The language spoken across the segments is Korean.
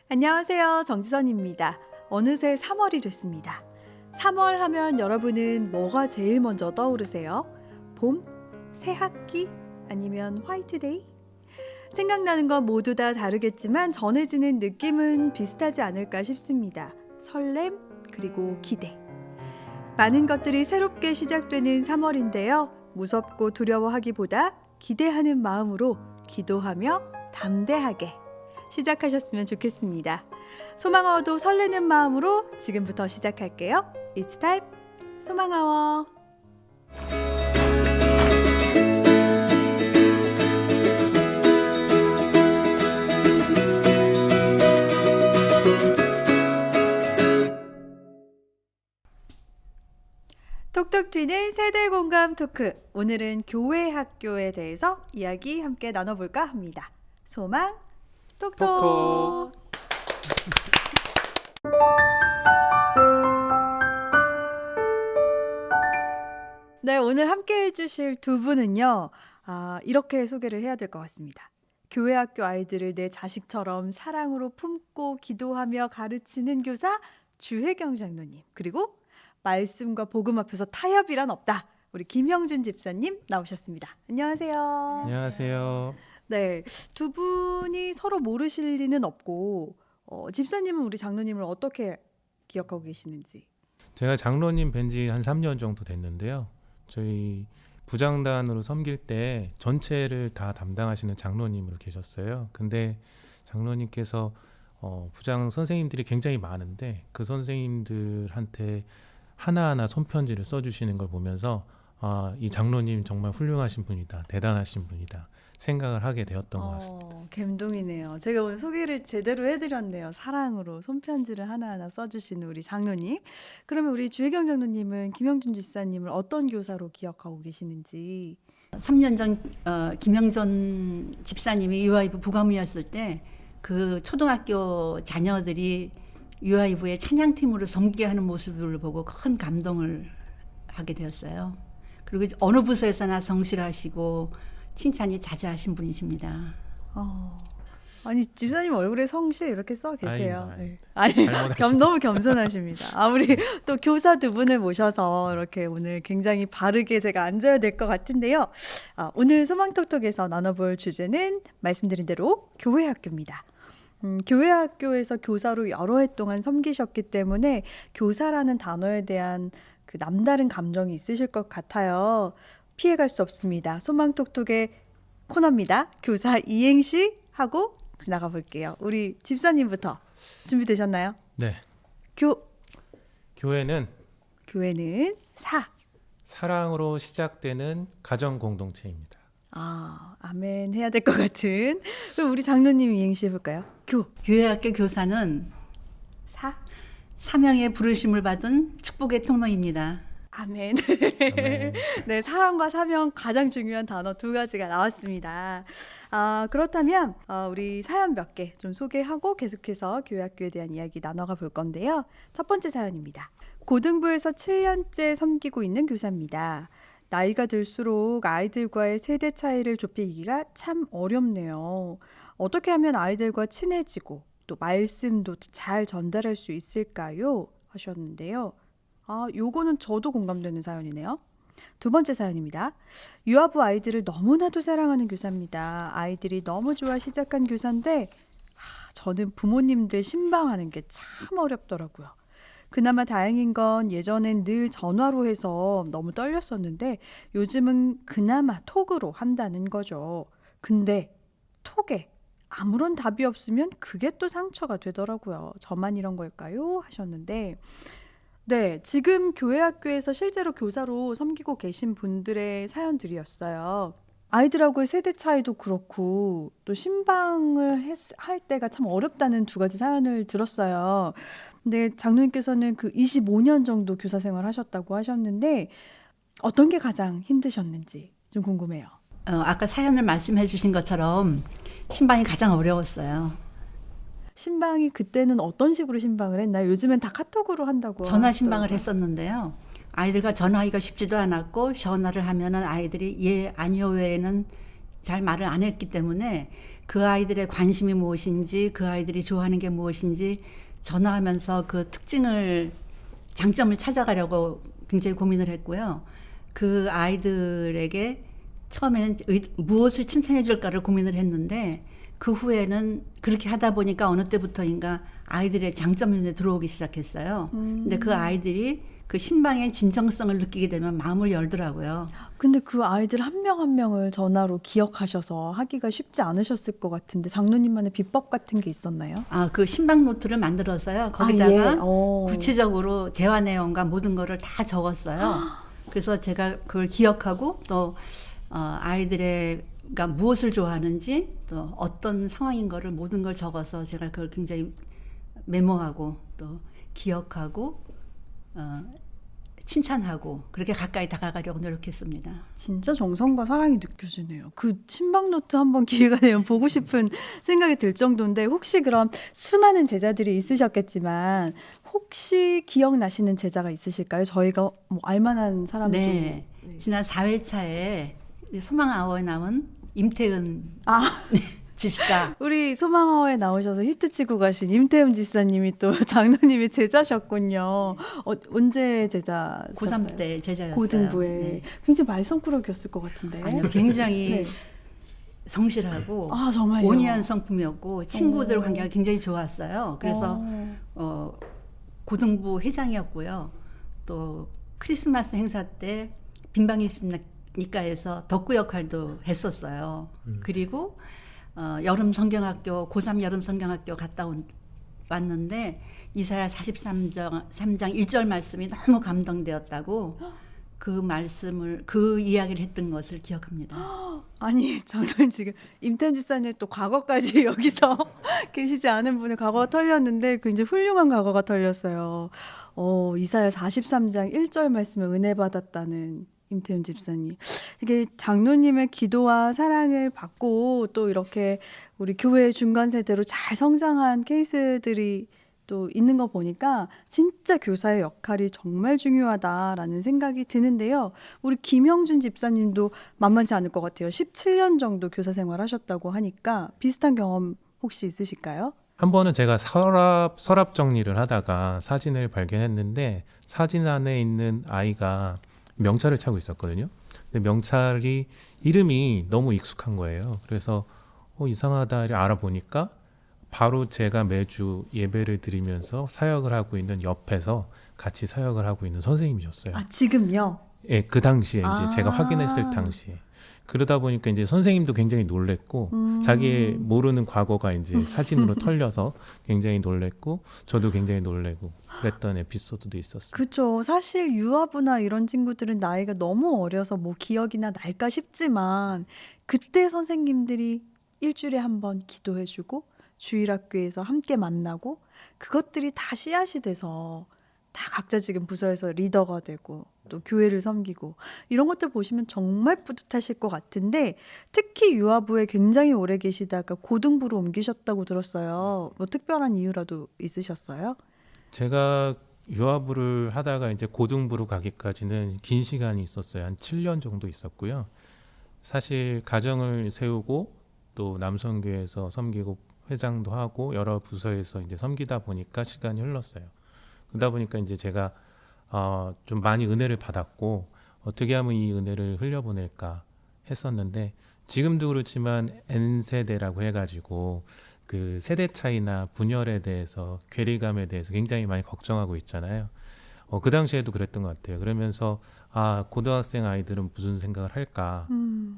안녕하세요. 정지선입니다. 어느새 3월이 됐습니다. 3월 하면 여러분은 뭐가 제일 먼저 떠오르세요? 봄? 새 학기? 아니면 화이트데이? 생각나는 건 모두 다 다르겠지만 전해지는 느낌은 비슷하지 않을까 싶습니다. 설렘, 그리고 기대. 많은 것들이 새롭게 시작되는 3월인데요. 무섭고 두려워하기보다 기대하는 마음으로 기도하며 담대하게 시작하셨으면 좋겠습니다. 소망아워도 설레는 마음으로 지금부터 시작할게요. It's time 소망아워. 톡톡 튀는 세대 공감 토크. 오늘은 교회 학교에 대해서 이야기 함께 나눠볼까 합니다. 소망 톡톡. 톡톡. 네, 오늘 함께 해주실 두 분은요. 이렇게 소개를 해야 될 것 같습니다. 교회 학교 아이들을 내 자식처럼 사랑으로 품고 기도하며 가르치는 교사 주혜경 장로님, 그리고 말씀과 복음 앞에서 타협이란 없다, 우리 김형준 집사님 나오셨습니다. 안녕하세요. 안녕하세요. 네, 두 분이 서로 모르실 리는 없고 집사님은 우리 장로님을 어떻게 기억하고 계시는지. 제가 장로님 뵌 지 한 3년 정도 됐는데요. 저희 부장단으로 섬길 때 전체를 다 담당하시는 장로님으로 계셨어요. 근데 장로님께서 부장 선생님들이 굉장히 많은데 그 선생님들한테 하나하나 손편지를 써주시는 걸 보면서 이 장로님 정말 훌륭하신 분이다, 대단하신 분이다 생각을 하게 되었던 것 같습니다. 감동이네요. 제가 오늘 소개를 제대로 해드렸네요. 사랑으로 손편지를 하나하나 써주시는 우리 장로님. 그러면 우리 주혜경 장로님은 김영준 집사님을 어떤 교사로 기억하고 계시는지. 3년 전 김영전 집사님이 유아이브 부감이었을 때 그 초등학교 자녀들이 유아이브의 찬양팀으로 섬기게 하는 모습을 보고 큰 감동을 하게 되었어요. 그리고 어느 부서에서나 성실하시고 칭찬이 자자하신 분이십니다. 아니, 집사님 얼굴에 성실 이렇게 써 계세요. 아닙니다. 네. 너무 겸손하십니다. 우리 또 교사 두 분을 모셔서 이렇게 오늘 굉장히 바르게 제가 앉아야 될 것 같은데요. 오늘 소망톡톡에서 나눠볼 주제는 말씀드린 대로 교회 학교입니다. 교회 학교에서 교사로 여러 해 동안 섬기셨기 때문에 교사라는 단어에 대한 그 남다른 감정이 있으실 것 같아요. 피해갈 수 없습니다. 소망톡톡의 코너입니다. 교사 이행시 하고 지나가 볼게요. 우리 집사님부터 준비되셨나요? 네. 교회는 사랑으로 시작되는 가정 공동체입니다. 아멘 해야 될 것 같은. 그럼 우리 장로님 이행시 해볼까요? 교회학교 교사는 사명의 부르심을 받은 축복의 통로입니다. 아멘. 아멘. 네, 사랑과 사명 가장 중요한 단어 두 가지가 나왔습니다. 그렇다면 우리 사연 몇 개 좀 소개하고 계속해서 교회 학교에 대한 이야기 나눠가 볼 건데요. 첫 번째 사연입니다. 고등부에서 7년째 섬기고 있는 교사입니다. 나이가 들수록 아이들과의 세대 차이를 좁히기가 참 어렵네요. 어떻게 하면 아이들과 친해지고 또 말씀도 잘 전달할 수 있을까요? 하셨는데요. 요거는 저도 공감되는 사연이네요. 두 번째 사연입니다. 유아부 아이들을 너무나도 사랑하는 교사입니다. 아이들이 너무 좋아 시작한 교사인데 저는 부모님들 신방하는 게 참 어렵더라고요. 그나마 다행인 건 예전엔 늘 전화로 해서 너무 떨렸었는데 요즘은 그나마 톡으로 한다는 거죠. 근데 톡에 아무런 답이 없으면 그게 또 상처가 되더라고요. 저만 이런 걸까요? 하셨는데, 네, 지금 교회 학교에서 실제로 교사로 섬기고 계신 분들의 사연들이었어요. 아이들하고의 세대 차이도 그렇고 또 신방을 할 때가 참 어렵다는 두 가지 사연을 들었어요. 근데 장로님께서는 그 25년 정도 교사 생활 하셨다고 하셨는데 어떤 게 가장 힘드셨는지 좀 궁금해요. 아까 사연을 말씀해 주신 것처럼 신방이 가장 어려웠어요. 신방이 그때는 어떤 식으로 신방을 했나요? 요즘엔 다 카톡으로 한다고 전화 신방을 하시더라고요. 했었는데요. 아이들과 전화하기가 쉽지도 않았고 전화를 하면은 아이들이 예, 아니요 외에는 잘 말을 안 했기 때문에 그 아이들의 관심이 무엇인지 그 아이들이 좋아하는 게 무엇인지 전화하면서 그 특징을 장점을 찾아가려고 굉장히 고민을 했고요. 그 아이들에게 처음에는 무엇을 칭찬해 줄까를 고민을 했는데 그 후에는 그렇게 하다 보니까 어느 때부터인가 아이들의 장점이 눈에 들어오기 시작했어요. 근데 그 아이들이 그 신방의 진정성을 느끼게 되면 마음을 열더라고요. 근데 그 아이들 한 명 한 명을 전화로 기억하셔서 하기가 쉽지 않으셨을 것 같은데 장로님만의 비법 같은 게 있었나요? 아, 그 신방 노트를 만들어서요. 거기다가 예. 구체적으로 대화 내용과 모든 거를 다 적었어요. 그래서 제가 그걸 기억하고 또 아이들가 무엇을 좋아하는지 또 어떤 상황인 거를 모든 걸 적어서 제가 그걸 굉장히 메모하고 또 기억하고 칭찬하고 그렇게 가까이 다가가려고 노력했습니다. 진짜 정성과 사랑이 느껴지네요. 그 신방노트 한번 기회가 되면 보고 싶은 생각이 들 정도인데 혹시 그럼 수많은 제자들이 있으셨겠지만 혹시 기억나시는 제자가 있으실까요? 저희가 뭐 알만한 사람도 네. 지난 4회차에 소망아워에 나온 임태은 집사. 우리 소망아워에 나오셔서 히트치고 가신 임태음 집사님이 또 장로님의 제자셨군요. 언제 제자셨어요? 고3 때 제자였어요. 고등부에. 네. 굉장히 말썽꾸러기였을 것 같은데. 아니요, 굉장히 네. 성실하고 아, 정말요? 온유한 성품이었고 친구들 관계가 굉장히 좋았어요. 그래서 고등부 회장이었고요. 또 크리스마스 행사 때 빈방이 있으니까 해서 덕구 역할도 했었어요. 그리고 여름 성경학교 고3 여름 성경학교 갔다 왔는데 이사야 43장 1절 말씀이 너무 감동되었다고 그 이야기를 했던 것을 기억합니다. 아니 장로님 지금 임태현 집사님 또 과거까지 여기서 계시지 않은 분의 과거가 털렸는데 굉장히 훌륭한 과거가 털렸어요. 이사야 43장 1절 말씀에 은혜 받았다는 임태훈 집사님. 이게 장로님의 기도와 사랑을 받고 또 이렇게 우리 교회 중간 세대로 잘 성장한 케이스들이 또 있는 거 보니까 진짜 교사의 역할이 정말 중요하다라는 생각이 드는데요. 우리 김형준 집사님도 만만치 않을 것 같아요. 17년 정도 교사 생활 하셨다고 하니까 비슷한 경험 혹시 있으실까요? 한 번은 제가 서랍 정리를 하다가 사진을 발견했는데 사진 안에 있는 아이가 명찰을 차고 있었거든요. 근데 명찰이 이름이 너무 익숙한 거예요. 그래서 이상하다 알아보니까 바로 제가 매주 예배를 드리면서 사역을 하고 있는 옆에서 같이 사역을 하고 있는 선생님이셨어요. 아, 지금요? 예, 그 당시에 이제 제가 확인했을 당시에. 그러다 보니까 이제 선생님도 굉장히 놀랬고 자기의 모르는 과거가 이제 사진으로 털려서 굉장히 놀랬고 저도 굉장히 놀래고 그랬던 에피소드도 있었어요. 그렇죠. 사실 유아부나 이런 친구들은 나이가 너무 어려서 뭐 기억이나 날까 싶지만 그때 선생님들이 일주일에 한 번 기도해주고 주일학교에서 함께 만나고 그것들이 다 씨앗이 돼서 다 각자 지금 부서에서 리더가 되고 또 교회를 섬기고 이런 것들 보시면 정말 뿌듯하실 것 같은데 특히 유아부에 굉장히 오래 계시다가 고등부로 옮기셨다고 들었어요. 뭐 특별한 이유라도 있으셨어요? 제가 유아부를 하다가 이제 고등부로 가기까지는 긴 시간이 있었어요. 한 7년 정도 있었고요. 사실 가정을 세우고 또 남성교회에서 섬기고 회장도 하고 여러 부서에서 이제 섬기다 보니까 시간이 흘렀어요. 그러다 보니까 이제 제가 좀 많이 은혜를 받았고 어떻게 하면 이 은혜를 흘려보낼까 했었는데 지금도 그렇지만 N세대라고 해가지고 그 세대 차이나 분열에 대해서 괴리감에 대해서 굉장히 많이 걱정하고 있잖아요. 그 당시에도 그랬던 것 같아요. 그러면서 고등학생 아이들은 무슨 생각을 할까,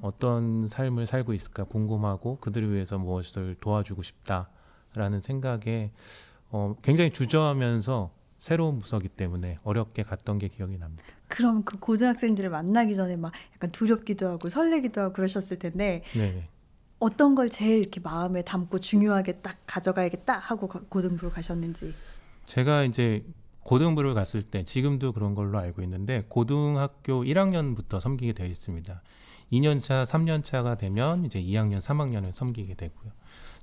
어떤 삶을 살고 있을까 궁금하고 그들을 위해서 무엇을 도와주고 싶다라는 생각에 굉장히 주저하면서 새로운 부서기 때문에 어렵게 갔던 게 기억이 납니다. 그럼 그 고등학생들을 만나기 전에 막 약간 두렵기도 하고 설레기도 하고 그러셨을 텐데 네네. 어떤 걸 제일 이렇게 마음에 담고 중요하게 딱 가져가야겠다 하고 고등부로 가셨는지. 제가 이제 고등부를 갔을 때 지금도 그런 걸로 알고 있는데 고등학교 1학년부터 섬기게 되어 있습니다. 2년차, 3년차가 되면 이제 2학년, 3학년을 섬기게 되고요.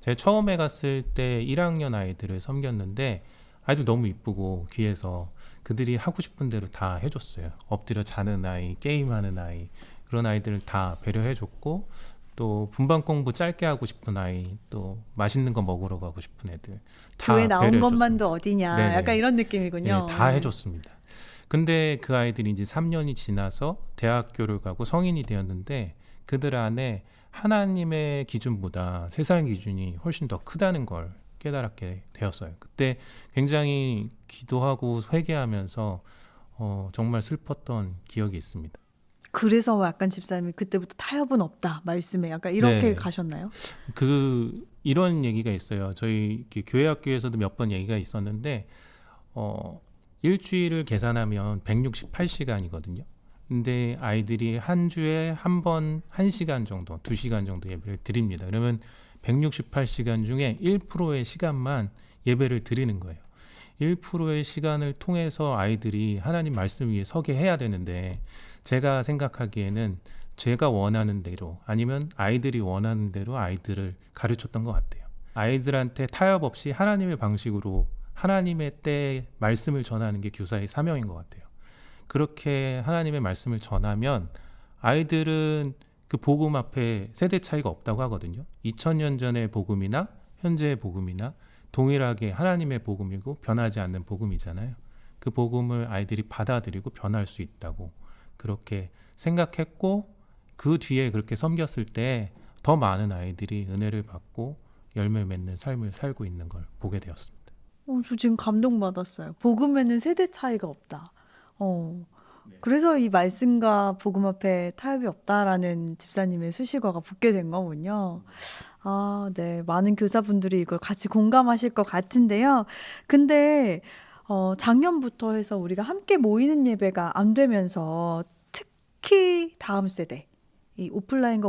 제가 처음에 갔을 때 1학년 아이들을 섬겼는데 아이들 너무 이쁘고 귀해서 그들이 하고 싶은 대로 다 해줬어요. 엎드려 자는 아이, 게임하는 아이 그런 아이들을 다 배려해줬고 또 분반 공부 짧게 하고 싶은 아이, 또 맛있는 거 먹으러 가고 싶은 애들 다 교회 나온 배려해줬습니다. 것만도 어디냐 네네. 약간 이런 느낌이군요. 네, 다 해줬습니다. 근데 그 아이들이 이제 3년이 지나서 대학교를 가고 성인이 되었는데 그들 안에 하나님의 기준보다 세상 기준이 훨씬 더 크다는 걸 깨달게 되었어요. 그때 굉장히 기도하고 회개하면서 정말 슬펐던 기억이 있습니다. 그래서 약간 집사님이 그때부터 타협은 없다 말씀에 약간 이렇게 네. 가셨나요? 이런 얘기가 있어요. 저희 이렇게 교회 학교에서도 몇 번 얘기가 있었는데 일주일을 계산하면 168시간이거든요. 근데 아이들이 한 주에 한 번 1시간 정도, 2시간 정도 예배를 드립니다. 그러면 168시간 중에 1%의 시간만 예배를 드리는 거예요. 1%의 시간을 통해서 아이들이 하나님 말씀 위에 서게 해야 되는데 제가 생각하기에는 제가 원하는 대로 아니면 아이들이 원하는 대로 아이들을 가르쳤던 것 같아요. 아이들한테 타협 없이 하나님의 방식으로 하나님의 때에 말씀을 전하는 게 교사의 사명인 것 같아요. 그렇게 하나님의 말씀을 전하면 아이들은 그 복음 앞에 세대 차이가 없다고 하거든요. 2000년 전의 복음이나 현재의 복음이나 동일하게 하나님의 복음이고 변하지 않는 복음이잖아요. 그 복음을 아이들이 받아들이고 변할 수 있다고 그렇게 생각했고 그 뒤에 그렇게 섬겼을 때 더 많은 아이들이 은혜를 받고 열매 맺는 삶을 살고 있는 걸 보게 되었습니다. 저 지금 감동받았어요. 복음에는 세대 차이가 없다. 그래서 이 말씀과 복음 앞에 타협이 없다라는 집사님의 수식어가 붙게 된 거군요. 아, 네. 많은 교사분들이 이걸 같이 공감하실 것 같은데요. 근데 작년부터 해서 우리가 함께 모이는 예배가 안 되면서 특히 다음 세대, 이 오프라인과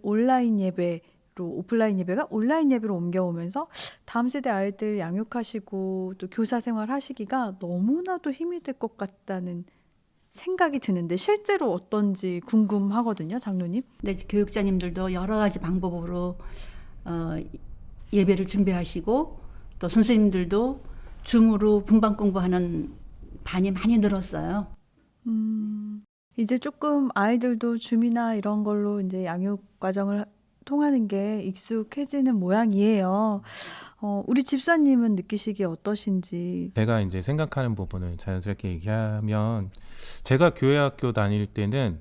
온라인 예배로 오프라인 예배가 온라인 예배로 옮겨오면서 다음 세대 아이들 양육하시고 또 교사 생활 하시기가 너무나도 힘이 될 것 같다는 생각이 드는데 실제로 어떤지 궁금하거든요, 장로님. 네, 교육자님들도 여러 가지 방법으로 예배를 준비하시고 또 선생님들도 줌으로 분반 공부하는 반이 많이 늘었어요. 이제 조금 아이들도 줌이나 이런 걸로 이제 양육 과정을 통하는 게 익숙해지는 모양이에요. 우리 집사님은 느끼시기에 어떠신지. 제가 이제 생각하는 부분을 자연스럽게 얘기하면 제가 교회 학교 다닐 때는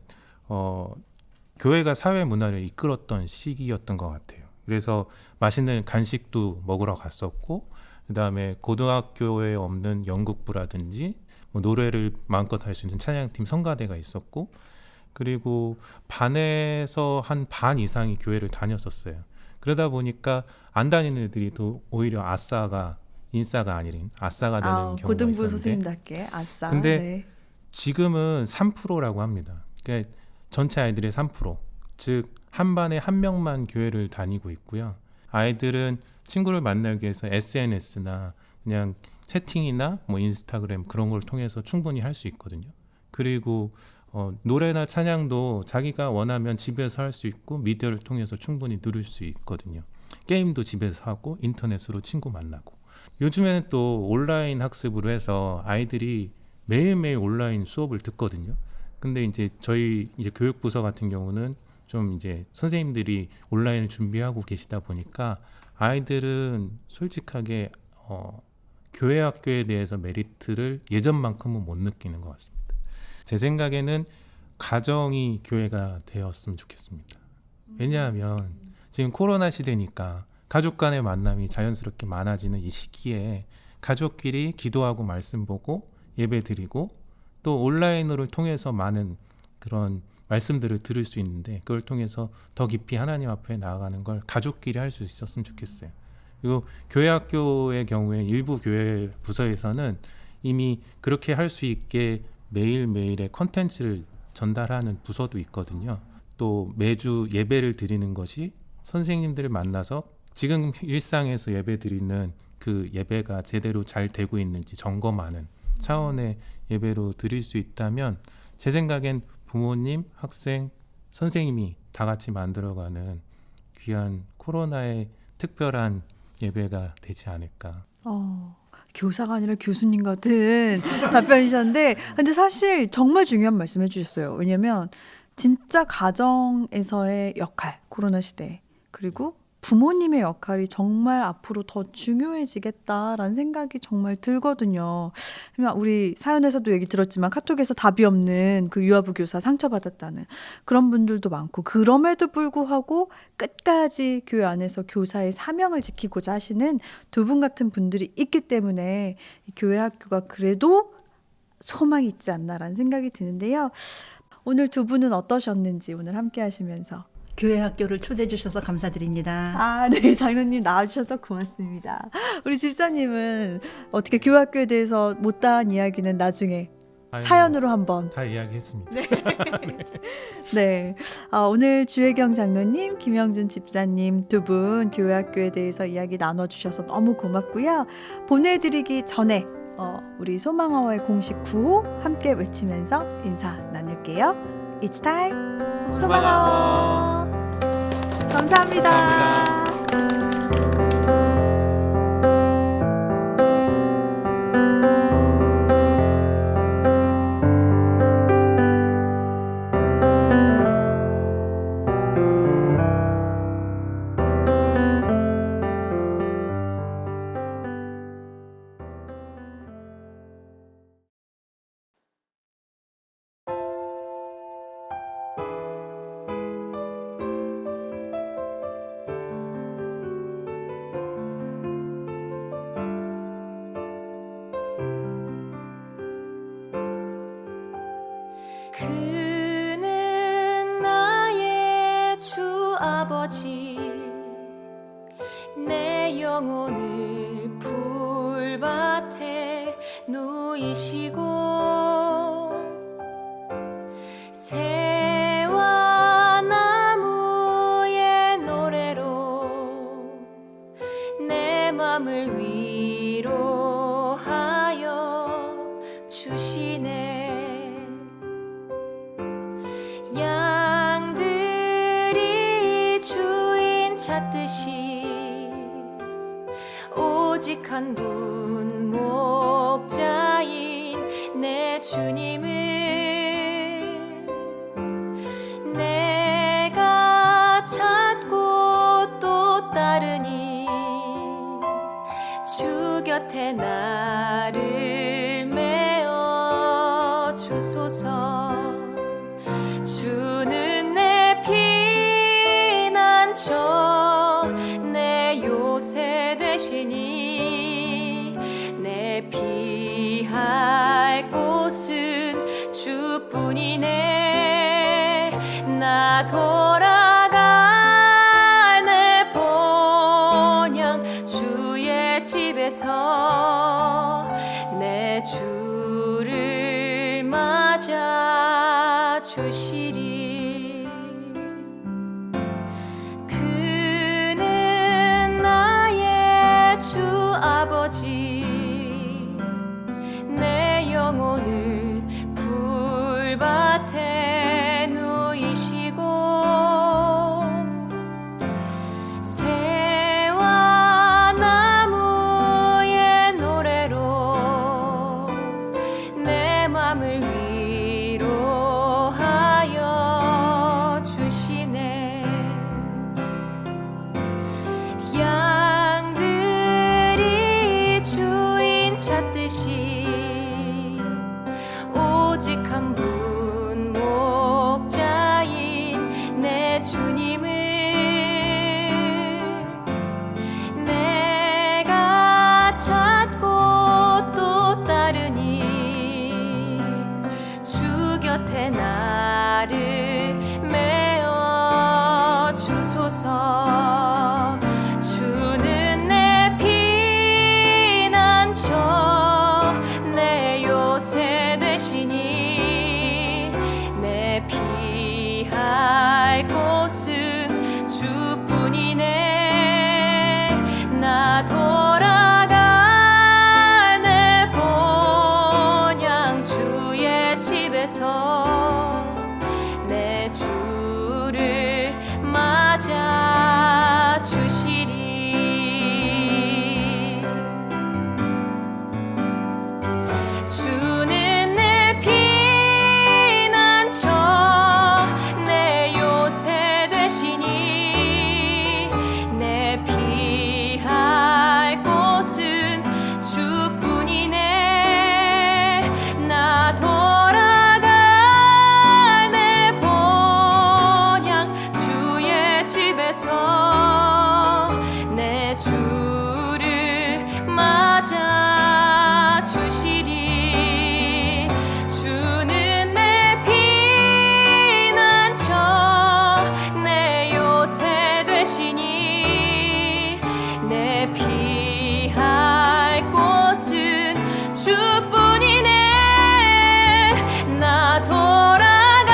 교회가 사회 문화를 이끌었던 시기였던 것 같아요. 그래서 맛있는 간식도 먹으러 갔었고 그다음에 고등학교에 없는 연극부라든지 뭐 노래를 마음껏 할 수 있는 찬양팀 성가대가 있었고 그리고 반에서 한 반 이상이 교회를 다녔었어요. 그러다 보니까 안 다니는 애들이 또 오히려 인싸가 아닌 아싸가 되는 경우가 고등부 있었는데 선생님답게 아싸. 근데 네. 지금은 3%라고 합니다. 그러니까 전체 아이들의 3%, 즉 한 반에 한 명만 교회를 다니고 있고요. 아이들은 친구를 만나기 위해서 SNS나 그냥 채팅이나 뭐 인스타그램 그런 걸 통해서 충분히 할 수 있거든요. 그리고 노래나 찬양도 자기가 원하면 집에서 할 수 있고 미디어를 통해서 충분히 누릴 수 있거든요. 게임도 집에서 하고 인터넷으로 친구 만나고 요즘에는 또 온라인 학습으로 해서 아이들이 매일매일 온라인 수업을 듣거든요. 근데 이제 저희 이제 교육부서 같은 경우는 좀 이제 선생님들이 온라인을 준비하고 계시다 보니까 아이들은 솔직하게 교회 학교에 대해서 메리트를 예전만큼은 못 느끼는 것 같습니다. 제 생각에는 가정이 교회가 되었으면 좋겠습니다. 왜냐하면 지금 코로나 시대니까 가족 간의 만남이 자연스럽게 많아지는 이 시기에 가족끼리 기도하고 말씀 보고 예배 드리고 또 온라인으로 통해서 많은 그런 말씀들을 들을 수 있는데 그걸 통해서 더 깊이 하나님 앞에 나아가는 걸 가족끼리 할 수 있었으면 좋겠어요. 그리고 교회 학교의 경우에 일부 교회 부서에서는 이미 그렇게 할 수 있게 매일매일의 컨텐츠를 전달하는 부서도 있거든요. 또 매주 예배를 드리는 것이 선생님들을 만나서 지금 일상에서 예배 드리는 그 예배가 제대로 잘 되고 있는지 점검하는 차원의 예배로 드릴 수 있다면 제 생각엔 부모님, 학생, 선생님이 다 같이 만들어가는 귀한 코로나의 특별한 예배가 되지 않을까. 교사가 아니라 교수님 같은 답변이셨는데 근데 사실 정말 중요한 말씀 해주셨어요. 왜냐면 진짜 가정에서의 역할, 코로나 시대에, 그리고 부모님의 역할이 정말 앞으로 더 중요해지겠다라는 생각이 정말 들거든요. 그냥 우리 사연에서도 얘기 들었지만 카톡에서 답이 없는 그 유아부 교사 상처받았다는 그런 분들도 많고, 그럼에도 불구하고 끝까지 교회 안에서 교사의 사명을 지키고자 하시는 두 분 같은 분들이 있기 때문에 이 교회 학교가 그래도 소망이 있지 않나라는 생각이 드는데요. 오늘 두 분은 어떠셨는지 오늘 함께 하시면서. 교회 학교를 초대해 주셔서 감사드립니다. 아, 네. 장로님 나와주셔서 고맙습니다. 우리 집사님은 어떻게 교회 학교에 대해서 못다한 이야기는 나중에 아유, 사연으로 한번. 다 이야기했습니다. 네. 오늘 주혜경 장로님, 김영준 집사님 두 분 교회 학교에 대해서 이야기 나눠주셔서 너무 고맙고요. 보내드리기 전에 우리 소망아워의 공식 구호 함께 외치면서 인사 나눌게요. It's time. 소망아워. 감사합니다. 그는 나의 주 아버지 내 영혼을 풀밭에 누이시고 새와 나무의 노래로 내 맘을 위로하여 주시네. 양들이 주인 찾듯이 오직 한 분 목자인 내 주님을 내가 찾고 또 따르니 주 곁에 나를 메어 주소서. 주는 내 피난처 내 요새 되시니 내 피할 곳은 주뿐이네. 나 돌아갈 내 본향 주의 집에서 내 주를 맞아 주시리. 그는 나의 주 아버지 내 영혼을 풀밭에 누이시고 주를 맞아 주시리. 주는 내 피난처 내 요새 되시니 내 피할 곳은 주뿐이네. 나 돌아가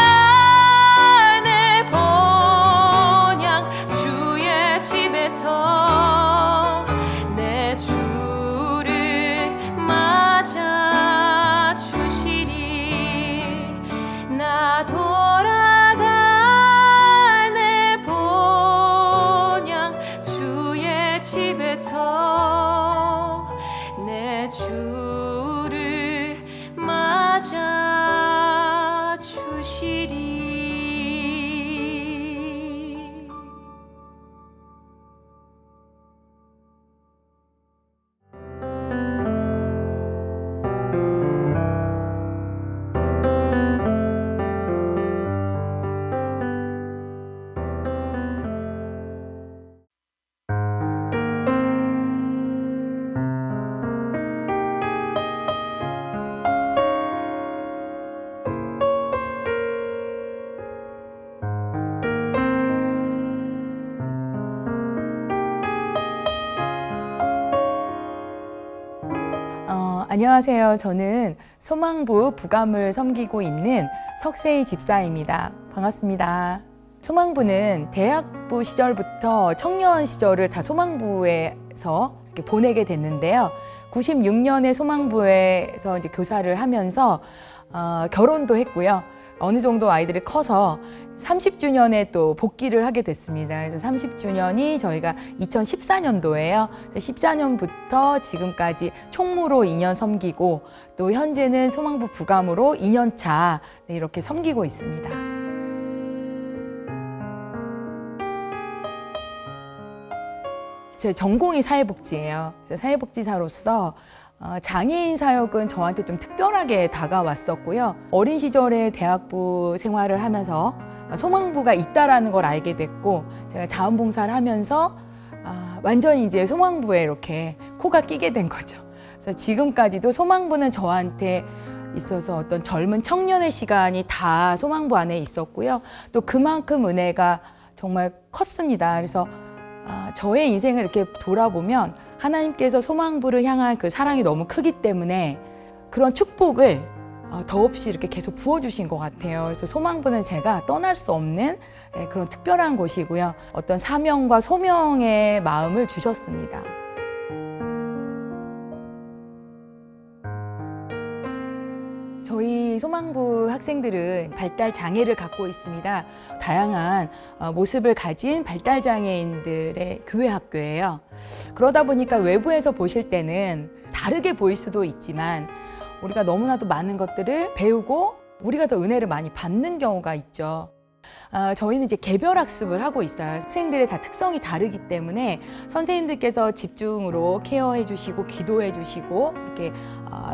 내 본향 주의 집에서 내 주를 맞아 주시리. 나 돌아가 내 본향 주의 집에서 내 주를 맞아 주시리. 안녕하세요. 저는 소망부 부감을 섬기고 있는 석세희 집사입니다. 반갑습니다. 소망부는 대학부 시절부터 청년 시절을 다 소망부에서 이렇게 보내게 됐는데요. 96년에 소망부에서 이제 교사를 하면서 결혼도 했고요. 어느 정도 아이들이 커서 30주년에 또 복귀를 하게 됐습니다. 그래서 30주년이 저희가 2014년도예요. 14년부터 지금까지 총무로 2년 섬기고 또 현재는 소망부 부감으로 2년 차 이렇게 섬기고 있습니다. 제 전공이 사회복지예요. 그래서 사회복지사로서 장애인 사역은 저한테 좀 특별하게 다가왔었고요. 어린 시절에 대학부 생활을 하면서 소망부가 있다라는 걸 알게 됐고, 제가 자원봉사를 하면서 완전히 이제 소망부에 이렇게 코가 끼게 된 거죠. 그래서 지금까지도 소망부는 저한테 있어서 어떤 젊은 청년의 시간이 다 소망부 안에 있었고요. 또 그만큼 은혜가 정말 컸습니다. 그래서 저의 인생을 이렇게 돌아보면 하나님께서 소망부를 향한 그 사랑이 너무 크기 때문에 그런 축복을 더없이 이렇게 계속 부어주신 것 같아요. 그래서 소망부는 제가 떠날 수 없는 그런 특별한 곳이고요. 어떤 사명과 소명의 마음을 주셨습니다. 저희 소망부 학생들은 발달 장애를 갖고 있습니다. 다양한 모습을 가진 발달 장애인들의 교회 학교예요. 그러다 보니까 외부에서 보실 때는 다르게 보일 수도 있지만 우리가 너무나도 많은 것들을 배우고 우리가 더 은혜를 많이 받는 경우가 있죠. 저희는 이제 개별 학습을 하고 있어요. 학생들의 다 특성이 다르기 때문에 선생님들께서 집중으로 케어해 주시고 기도해 주시고 이렇게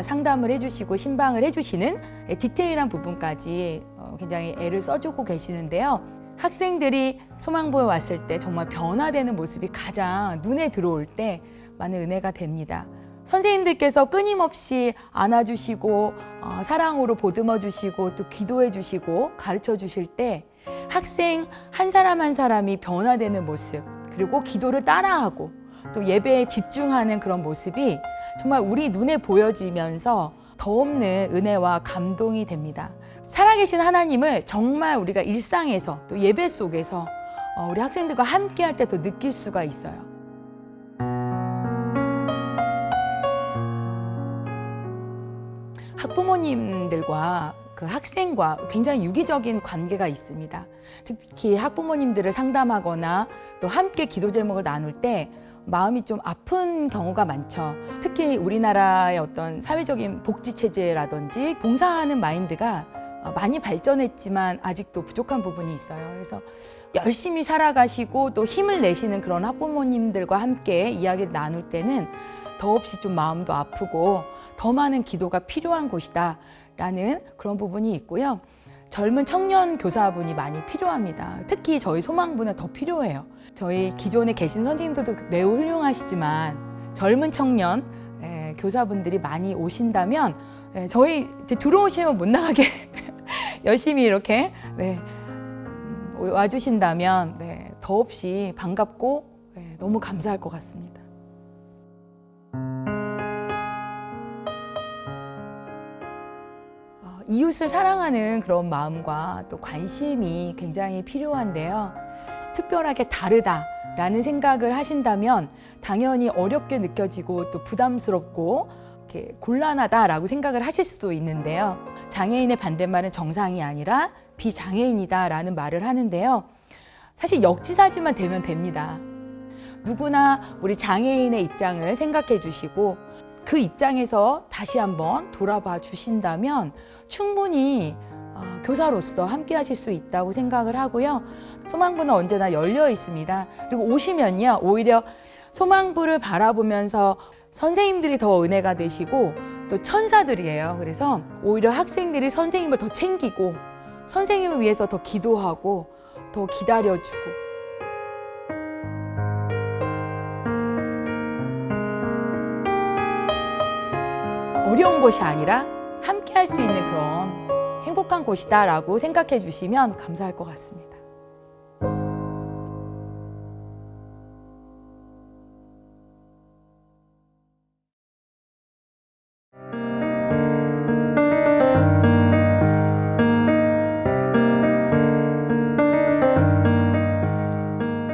상담을 해 주시고 신방을 해 주시는 디테일한 부분까지 굉장히 애를 써주고 계시는데요. 학생들이 소망부에 왔을 때 정말 변화되는 모습이 가장 눈에 들어올 때 많은 은혜가 됩니다. 선생님들께서 끊임없이 안아주시고 사랑으로 보듬어 주시고 또 기도해 주시고 가르쳐 주실 때 학생 한 사람 한 사람이 변화되는 모습, 그리고 기도를 따라하고 또 예배에 집중하는 그런 모습이 정말 우리 눈에 보여지면서 더없는 은혜와 감동이 됩니다. 살아계신 하나님을 정말 우리가 일상에서 또 예배 속에서 우리 학생들과 함께 할 때 더 느낄 수가 있어요. 학부모님들과 그 학생과 굉장히 유기적인 관계가 있습니다. 특히 학부모님들을 상담하거나 또 함께 기도 제목을 나눌 때 마음이 좀 아픈 경우가 많죠. 특히 우리나라의 어떤 사회적인 복지 체제라든지 봉사하는 마인드가 많이 발전했지만 아직도 부족한 부분이 있어요. 그래서 열심히 살아가시고 또 힘을 내시는 그런 학부모님들과 함께 이야기를 나눌 때는 더없이 좀 마음도 아프고 더 많은 기도가 필요한 곳이다 라는 그런 부분이 있고요. 젊은 청년 교사분이 많이 필요합니다. 특히 저희 소망부는 더 필요해요. 저희 기존에 계신 선생님들도 매우 훌륭하시지만 젊은 청년 교사분들이 많이 오신다면 저희 이제 들어오시면 못 나가게 열심히 이렇게 와주신다면 더없이 반갑고 너무 감사할 것 같습니다. 이웃을 사랑하는 그런 마음과 또 관심이 굉장히 필요한데요. 특별하게 다르다라는 생각을 하신다면 당연히 어렵게 느껴지고 또 부담스럽고 이렇게 곤란하다라고 생각을 하실 수도 있는데요. 장애인의 반대말은 정상이 아니라 비장애인이다라는 말을 하는데요. 사실 역지사지만 되면 됩니다. 누구나 우리 장애인의 입장을 생각해 주시고 그 입장에서 다시 한번 돌아봐 주신다면 충분히 교사로서 함께 하실 수 있다고 생각을 하고요. 소망부는 언제나 열려 있습니다. 그리고 오시면요, 오히려 소망부를 바라보면서 선생님들이 더 은혜가 되시고 또 천사들이에요. 그래서 오히려 학생들이 선생님을 더 챙기고 선생님을 위해서 더 기도하고 더 기다려주고 어려운 곳이 아니라 함께 할 수 있는 그런 행복한 곳이다라고 생각해 주시면 감사할 것 같습니다.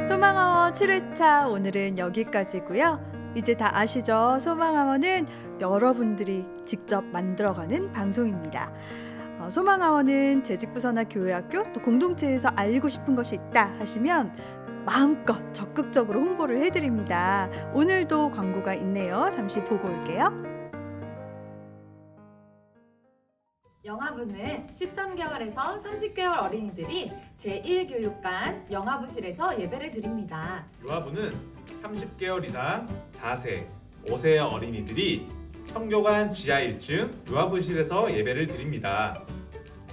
소망하원 7회차 오늘은 여기까지고요. 이제 다 아시죠? 소망하원은 여러분들이 직접 만들어가는 방송입니다. 소망하원은 재직부서나 교회학교 또 공동체에서 알고 싶은 것이 있다 하시면 마음껏 적극적으로 홍보를 해드립니다. 오늘도 광고가 있네요. 잠시 보고 올게요. 영화부는 13개월에서 30개월 어린이들이 제1교육관 영화부실에서 예배를 드립니다. 유아부는 30개월 이상 4세, 5세 어린이들이 성교관 지하 1층 유아부실에서 예배를 드립니다.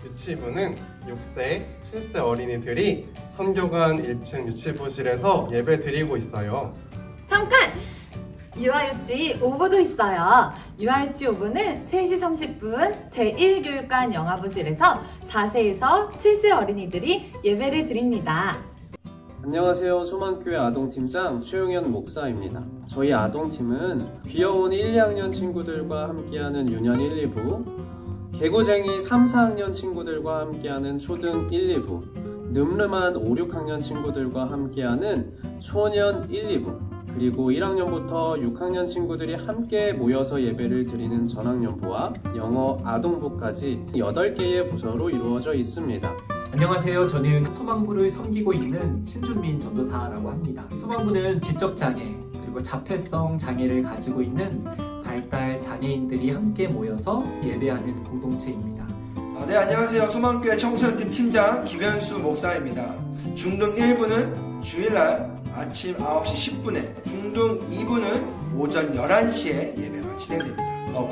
유치부는 6세, 7세 어린이들이 선교관 1층 유치부실에서 예배 드리고 있어요. 잠깐! 유아유치 5부도 있어요. 유아유치 5부는 3시 30분 제1교육관 영화부실에서 4세에서 7세 어린이들이 예배를 드립니다. 안녕하세요. 소망교회 아동팀장 최용현 목사입니다. 저희 아동팀은 귀여운 1, 2학년 친구들과 함께하는 유년 1, 2부, 개구쟁이 3, 4학년 친구들과 함께하는 초등 1, 2부, 늠름한 5, 6학년 친구들과 함께하는 초년 1, 2부, 그리고 1학년부터 6학년 친구들이 함께 모여서 예배를 드리는 전학년부와 영어 아동부까지 8개의 부서로 이루어져 있습니다. 안녕하세요. 저는 소망부를 섬기고 있는 신준민 전도사라고 합니다. 소망부는 지적장애 그리고 자폐성 장애를 가지고 있는 발달 장애인들이 함께 모여서 예배하는 공동체입니다. 네, 안녕하세요. 소망교회 청소년팀 팀장 김현수 목사입니다. 중등 1부는 주일날 아침 9시 10분에, 중등 2부는 오전 11시에 예배가 진행됩니다.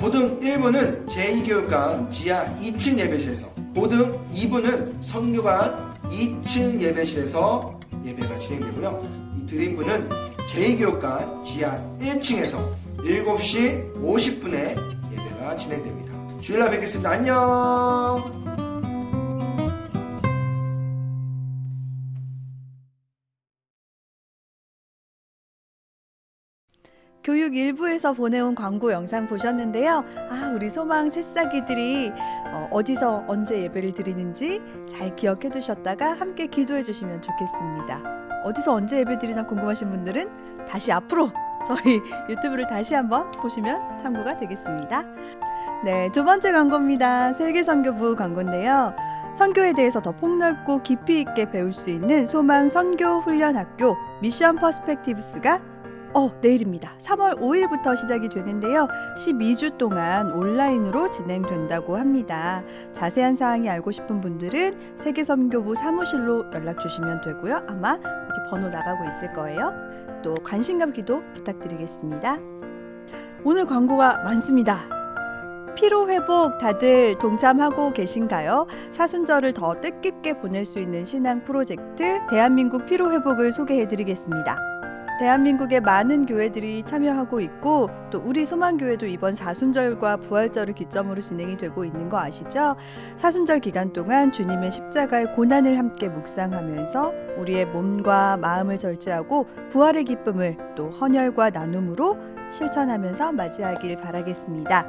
고등 1부는 제2교육관 지하 2층 예배실에서, 고등 2부는 선교관 2층 예배실에서 예배가 진행되고요. 이 드림부는 제2교육관 지하 1층에서 7시 50분에 예배가 진행됩니다. 주일날 뵙겠습니다. 안녕. 교육 1부에서 보내온 광고 영상 보셨는데요. 우리 소망 새싹이들이 어디서 언제 예배를 드리는지 잘 기억해 두셨다가 함께 기도해 주시면 좋겠습니다. 어디서 언제 예배 드리나 궁금하신 분들은 다시 앞으로 저희 유튜브를 다시 한번 보시면 참고가 되겠습니다. 네, 두 번째 광고입니다. 세계선교부 광고인데요. 선교에 대해서 더 폭넓고 깊이 있게 배울 수 있는 소망 선교훈련학교 미션 퍼스펙티브스가 내일입니다. 3월 5일부터 시작이 되는데요. 12주 동안 온라인으로 진행된다고 합니다. 자세한 사항이 알고 싶은 분들은 세계선교부 사무실로 연락 주시면 되고요. 아마 여기 번호 나가고 있을 거예요. 또 관심과 기도 부탁드리겠습니다. 오늘 광고가 많습니다. 피로 회복 다들 동참하고 계신가요? 사순절을 더 뜻깊게 보낼 수 있는 신앙 프로젝트 대한민국 피로 회복을 소개해 드리겠습니다. 대한민국의 많은 교회들이 참여하고 있고 또 우리 소망교회도 이번 사순절과 부활절을 기점으로 진행이 되고 있는 거 아시죠? 사순절 기간 동안 주님의 십자가의 고난을 함께 묵상하면서 우리의 몸과 마음을 절제하고 부활의 기쁨을 또 헌혈과 나눔으로 실천하면서 맞이하길 바라겠습니다.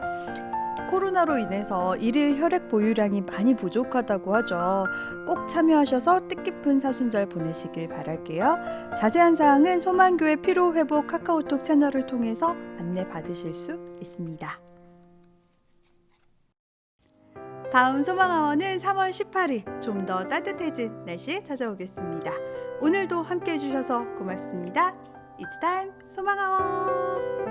코로나로 인해서 일일 혈액 보유량이 많이 부족하다고 하죠. 꼭 참여하셔서 뜻깊은 사순절 보내시길 바랄게요. 자세한 사항은 소망교회 피로회복 카카오톡 채널을 통해서 안내 받으실 수 있습니다. 다음 소망하원은 3월 18일 좀 더 따뜻해진 날씨 찾아오겠습니다. 오늘도 함께 해주셔서 고맙습니다. It's time 소망하원.